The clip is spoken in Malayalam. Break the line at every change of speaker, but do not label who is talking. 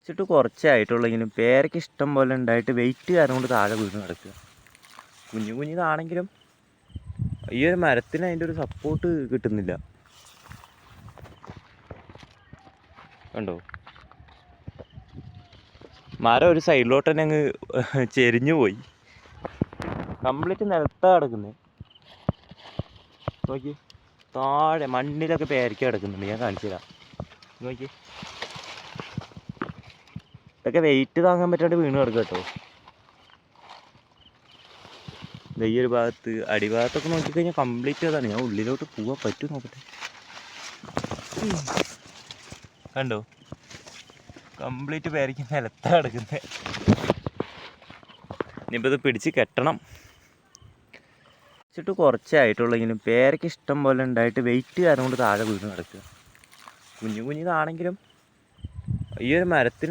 വെച്ചിട്ട് കുറച്ചേ ആയിട്ടുള്ളെങ്കിലും പേരയ്ക്ക് ഇഷ്ടം പോലെ ഉണ്ടായിട്ട് വെയിറ്റ് കാരണം കൊണ്ട് താഴെ വീണ് കിടക്കുക. കുഞ്ഞു കുഞ്ഞിതാണെങ്കിലും ഈ ഒരു മരത്തിന് അതിൻ്റെ ഒരു സപ്പോർട്ട് കിട്ടുന്നില്ല. കണ്ടോ, മരം ഒരു സൈഡിലോട്ട് തന്നെ അങ്ങ് ചെരിഞ്ഞു പോയി. കംപ്ലീറ്റ് നിലത്താ കിടക്കുന്നത്. നോക്കി, താഴെ മണ്ണിലൊക്കെ പേരയ്ക്ക കിടക്കുന്നുണ്ട്. ഞാൻ കാണിച്ചു തരാം. നോക്കി, ഇതൊക്കെ വെയിറ്റ് താങ്ങാൻ പറ്റാണ്ട് വീണ് കിടക്കുക കേട്ടോ. ഈ ഒരു ഭാഗത്ത് അടിഭാഗത്തൊക്കെ നോക്കിക്കഴിഞ്ഞാൽ കംപ്ലീറ്റ് അതാണ്. ഞാൻ ഉള്ളിലോട്ട് പോകാൻ പറ്റും നോക്കട്ടെ. കണ്ടോ, കംപ്ലീറ്റ് പേരയ്ക്ക് നിലത്താ കിടക്കുന്നത്. ഇനിയിപ്പോൾ ഇത് പിടിച്ച് കെട്ടണം. വെച്ചിട്ട് കുറച്ചേ ആയിട്ടുള്ളെങ്കിലും പേരയ്ക്ക് ഇഷ്ടം പോലെ ഉണ്ടായിട്ട് വെയിറ്റ് കാരണം കൊണ്ട് താഴെ വീണ് കിടക്കുക. കുഞ്ഞു കുഞ്ഞിതാണെങ്കിലും ഈ ഒരു മരത്തിന്